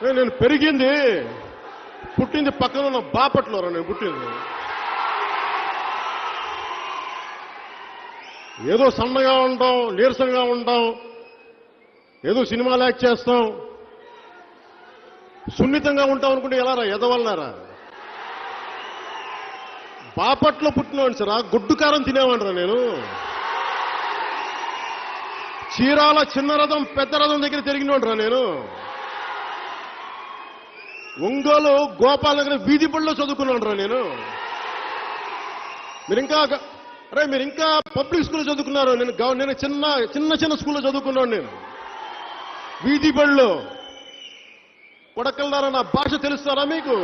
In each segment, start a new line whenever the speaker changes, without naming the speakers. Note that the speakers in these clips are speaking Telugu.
నేను పెరిగింది పుట్టింది పక్కన ఉన్న బాపట్లోరా. నేను పుట్టింది ఏదో సన్నగా ఉంటాం, నీరసంగా ఉంటాం, ఏదో సినిమాలు యాక్ట్ చేస్తాం, సున్నితంగా ఉంటాం అనుకుంటే ఎలా రా? ఎదవల్లారా? బాపట్లో పుట్టినవాడిని సార్. గుడ్డు కారం తినేవాడిరా నేను. చీరాల చిన్న రథం పెద్ద రథం దగ్గర తిరిగినోడ్రా నేను. ఒంగోలు గోపాల దగ్గర వీధి బడిలో చదువుకున్నాడ్రా నేను. మీరు ఇంకా పబ్లిక్ స్కూల్లో చదువుకున్నారు. నేను చిన్న స్కూల్లో చదువుకున్నాను. నేను వీధి బడిలో. కొడకల్లారా, నా భాష తెలుస్తారా మీకు?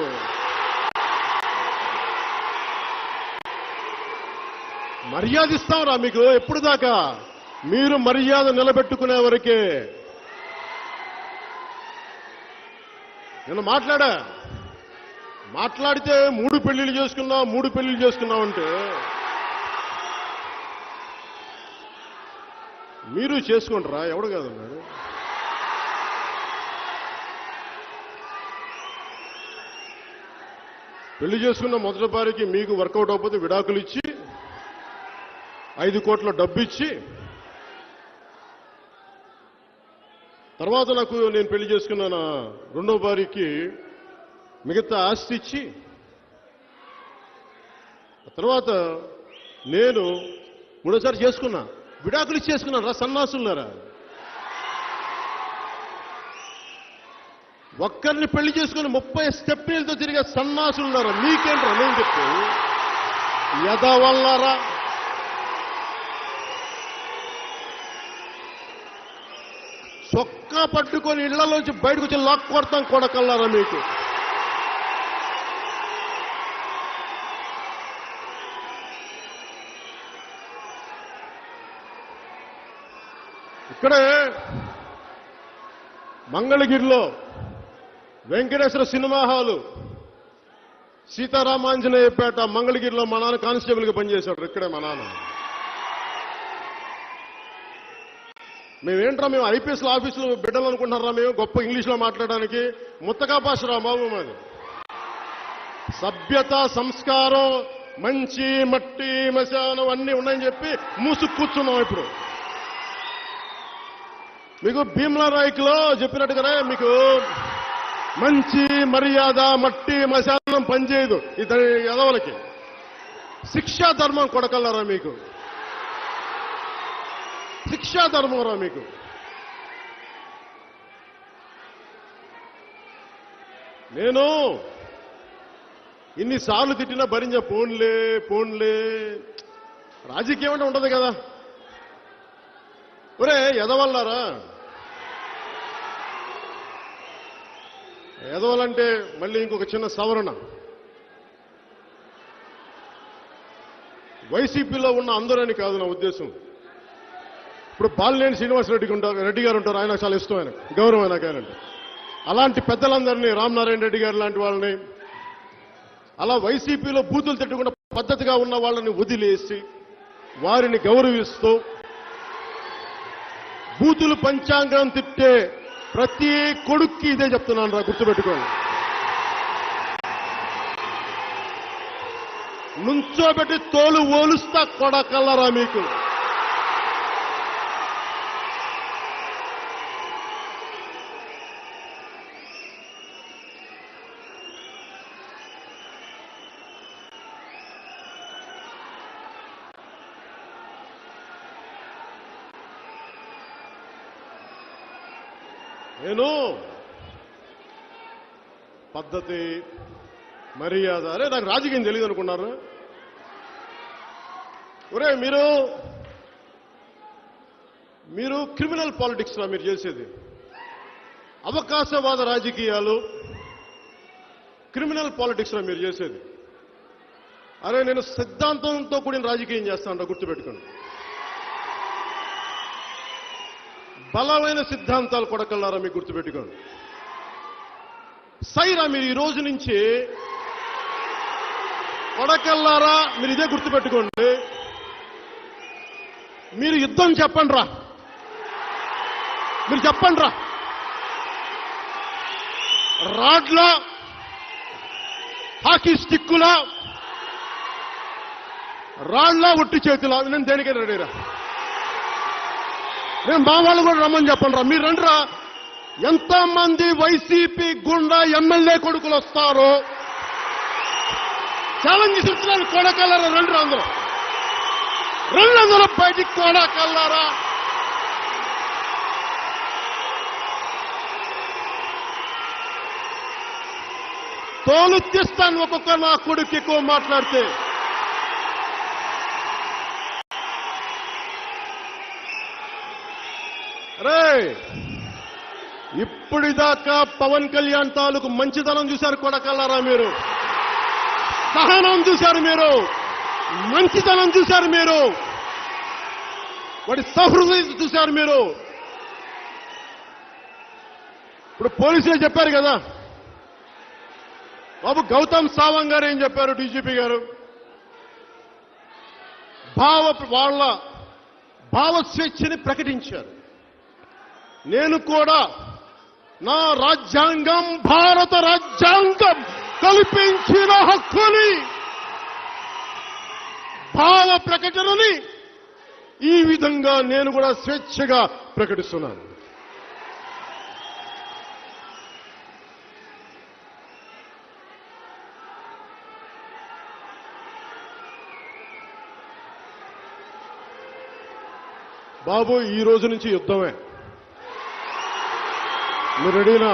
మర్యాద ఇస్తాంరా మీకు. ఎప్పుడు దాకా? మీరు మర్యాద నిలబెట్టుకునే వరకే. నేను మాట్లాడితే 3 పెళ్లిళ్ళు చేసుకున్నామంటే మీరు చేసుకుంటారా? ఎవడు కాదన్నాడు. పెళ్లి చేసుకున్న మొదటి భార్యకి మీకు వర్కౌట్ అవ్వకపోతే విడాకులు ఇచ్చి 5 కోట్ల డబ్బు ఇచ్చి, తర్వాత నేను పెళ్లి చేసుకున్న నా రెండో భార్యకి మిగతా ఆస్తి ఇచ్చి, తర్వాత నేను మూడోసారి చేసుకున్నా. విడాకులు ఇచ్చేసుకున్నాను రా సన్నాసులారా. ఒక్కరిని పెళ్లి చేసుకుని 30 స్టెప్పులతో తిరిగే సన్నాసులున్నారా? మీకేంట్రా నేను చెప్పి? ఎదవల్లారా? చొక్కా పట్టుకొని ఇళ్లలోంచి బయటకు వచ్చి లాక్ కొడతాం కొడకల్లారా మీకు. ఇక్కడే మంగళగిరిలో వెంకటేశ్వర సినిమా హాలు, సీతారామాంజనేయపేట, మంగళగిరిలో మా నాన్న కానిస్టేబుల్గా పనిచేశాడు. ఇక్కడే మా నాన్న. మేము ఐపీఎస్ ఆఫీసులో బిడ్డలు అనుకుంటున్నారా? మేము గొప్ప ఇంగ్లీష్లో మాట్లాడడానికి. ముత్తకా భాషరా బాబు మాది. సభ్యత, సంస్కారం, మంచి మట్టి, మశానం అన్నీ ఉన్నాయని చెప్పి మూసుకు కూర్చున్నాం. ఇప్పుడు మీకు భీమ్లా నాయకులో చెప్పినట్టుగానే మీకు మంచి మర్యాద, మట్టి, మశానం పనిచేయదు. ఇతని ఎదవలకి శిక్షా ధర్మం కొడకల్లారా మీకు. శిక్షా ధర్మం రా మీకు. నేను ఇన్నిసార్లు తిట్టినా భరించా. పోన్లే రాజకీయం అంటే ఉండదు కదా. ఒరే ఎదవల్లారా, ఎదవలంటే మళ్ళీ ఇంకొక చిన్న సవరణ. వైసీపీలో ఉన్న అందరని కాదు నా ఉద్దేశం. ఇప్పుడు బాలినేని శ్రీనివాస్ రెడ్డి గారు ఉంటారు. ఆయన చాలా ఇష్టం, ఆయన గౌరవం ఆయనకు. ఆయనంటే అలాంటి పెద్దలందరినీ, రామనారాయణ రెడ్డి గారు లాంటి వాళ్ళని, అలా వైసీపీలో బూతులు తిట్టకుండా పద్ధతిగా ఉన్న వాళ్ళని వదిలేసి వారిని గౌరవిస్తూ, బూతులు పంచాంగం తిట్టే ప్రతి కొడుక్కి ఇదే చెప్తున్నాను రా, గుర్తుపెట్టుకోండి. నుంచోబెట్టి తోలు ఓలుస్తా కొడకల్లరా మీకు. నేను పద్ధతి, మర్యాద, అరే నాకు రాజకీయం తెలియదు అనుకున్నారు. ఒరే మీరు క్రిమినల్ పాలిటిక్స్ రా మీరు చేసేది. అవకాశవాద రాజకీయాలు, క్రిమినల్ పాలిటిక్స్ రా మీరు చేసేది. అరే నేను సిద్ధాంతంతో కూడిన రాజకీయం చేస్తాను, గుర్తుపెట్టుకోండి. బలమైన సిద్ధాంతాలు కొడకల్లారా మీకు, గుర్తుపెట్టుకోండి. సైరా మీరు ఈ రోజు నుంచి కొడకల్లారా మీరు ఇదే గుర్తుపెట్టుకోండి. మీరు యుద్ధం చెప్పండి రా, మీరు చెప్పండి రా. రాడ్లా, హాకీ స్టిక్కులా, రాళ్లా, ఒట్టి చేతులా, నేను దేనికైనా రెడీరా. నేను మా వాళ్ళు కూడా రమ్మని చెప్పండి రా, మీరు రండిరా. ఎంతమంది వైసీపీ గుండా ఎమ్మెల్యే కొడుకులు వస్తారో ఛాలెంజ్ చేస్తున్నాను. కొడకల్లారా, రండి అందరూ, రండి అందరూ బయటికి. కొడకల్లారా, తోలు తీస్తాను ఒక్కొక్క నా కొడుకు ఎక్కువ మాట్లాడితే. రే, ఇప్పుడిదాకా పవన్ కళ్యాణ్ తాలూకు మంచితనం చూశారు కొడకల్లారా మీరు, సహనం చూశారు మీరు, మంచితనం చూశారు మీరు, వాడి సహృదయం చూశారు మీరు. ఇప్పుడు పోలీసులు చెప్పారు కదా బాబు, గౌతమ్ సావంగ్ గారు ఏం చెప్పారు, డీజీపీ గారు, వాళ్ళ భావ స్వేచ్ఛని ప్రకటించారు. నేను కూడా నా రాజ్యాంగం, భారత రాజ్యాంగం కల్పించిన హక్కుని, భావ ప్రకటనని ఈ విధంగా నేను కూడా స్వేచ్ఛగా ప్రకటిస్తున్నాను. బాబు, ఈ రోజు నుంచి యుద్ధమే. మీరు రెడీనా?